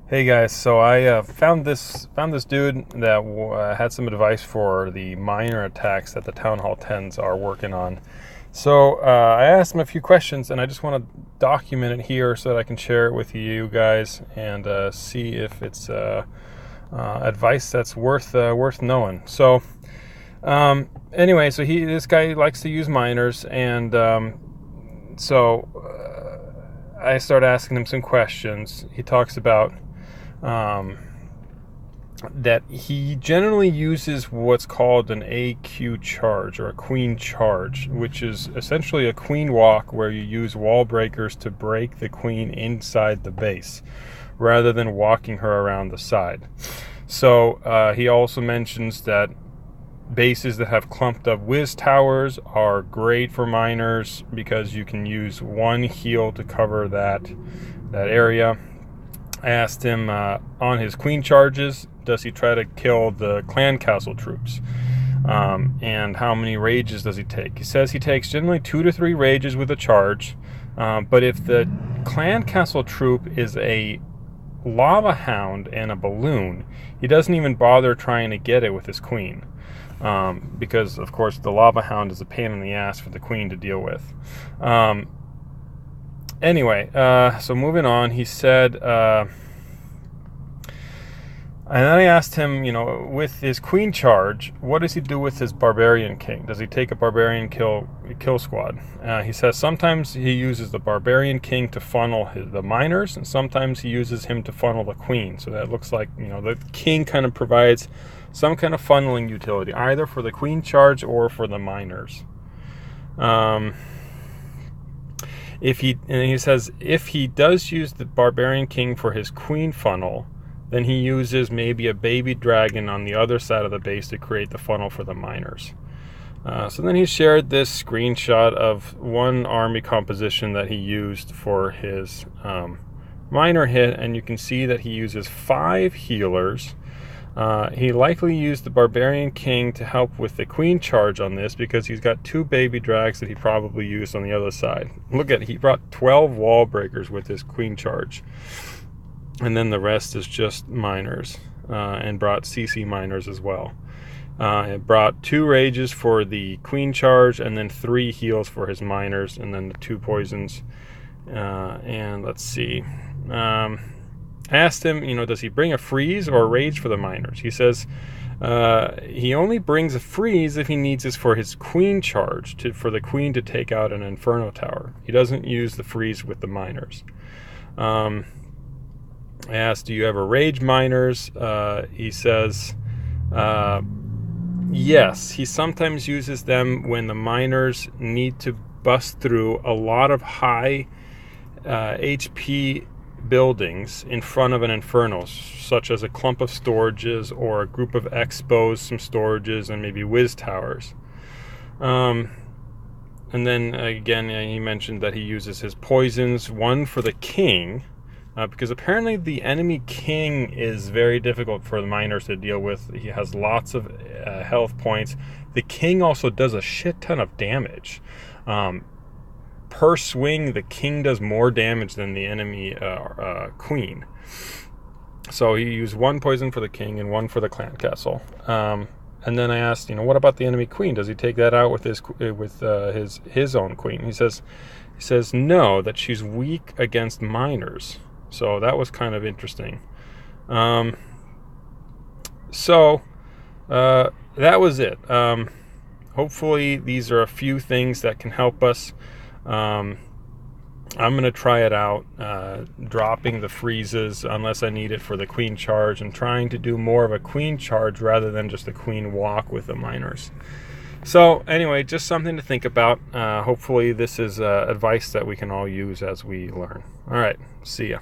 Hey guys, so I found this dude that had some advice for the minor attacks that the Town Hall 10s are working on. So I asked him a few questions, and I just want to document it here so that I can share it with you guys and see if it's advice that's worth knowing. So anyway, so this guy likes to use minors, and so I start asking him some questions. He talks about that he generally uses what's called an AQ charge or a queen charge, which is essentially a queen walk where you use wall breakers to break the queen inside the base rather than walking her around the side. So he also mentions that bases that have clumped up whiz towers are great for minors because you can use one heal to cover that area. I asked him on his queen charges, does he try to kill the clan castle troops? And how many rages does he take? He says he takes generally 2 to 3 rages with a charge, but if the clan castle troop is a lava hound and a balloon, he doesn't even bother trying to get it with his queen, because of course the lava hound is a pain in the ass for the queen to deal with. Anyway, so moving on, he said, and then I asked him, with his queen charge, what does he do with his barbarian king? Does he take a barbarian kill squad? He says sometimes he uses the barbarian king to funnel the miners, and sometimes he uses him to funnel the queen. So that looks like, the king kind of provides some kind of funneling utility, either for the queen charge or for the miners. He says if he does use the barbarian king for his queen funnel, then he uses maybe a baby dragon on the other side of the base to create the funnel for the miners. So then he shared this screenshot of one army composition that he used for his minor hit, and you can see that he uses 5 healers. He likely used the barbarian king to help with the queen charge on this because he's got 2 baby drags that he probably used on the other side. Look at, he brought 12 wall breakers with his queen charge, and then the rest is just miners, and brought CC miners as well. It brought 2 rages for the queen charge, and then 3 heals for his miners, and then the 2 poisons. And let's see. Asked him, does he bring a freeze or a rage for the miners? He says he only brings a freeze if he needs this for his queen charge, for the queen to take out an inferno tower. He doesn't use the freeze with the miners. I asked, do you ever rage miners? He says yes. He sometimes uses them when the miners need to bust through a lot of high HP buildings in front of an inferno, such as a clump of storages or a group of expos, some storages, and maybe whiz towers. And then again, he mentioned that he uses his poisons, one for the king, because apparently the enemy king is very difficult for the miners to deal with. He has lots of health points. The king also does a shit ton of damage. Per swing, the king does more damage than the enemy queen. So he used 1 poison for the king and 1 for the clan castle. And then I asked, what about the enemy queen? Does he take that out with his own queen? He says no, that she's weak against miners. So that was kind of interesting. So that was it. Hopefully these are a few things that can help us. I'm going to try it out, dropping the freezes unless I need it for the queen charge, and trying to do more of a queen charge rather than just a queen walk with the miners. So anyway, just something to think about. Hopefully this is advice that we can all use as we learn. All right, see ya.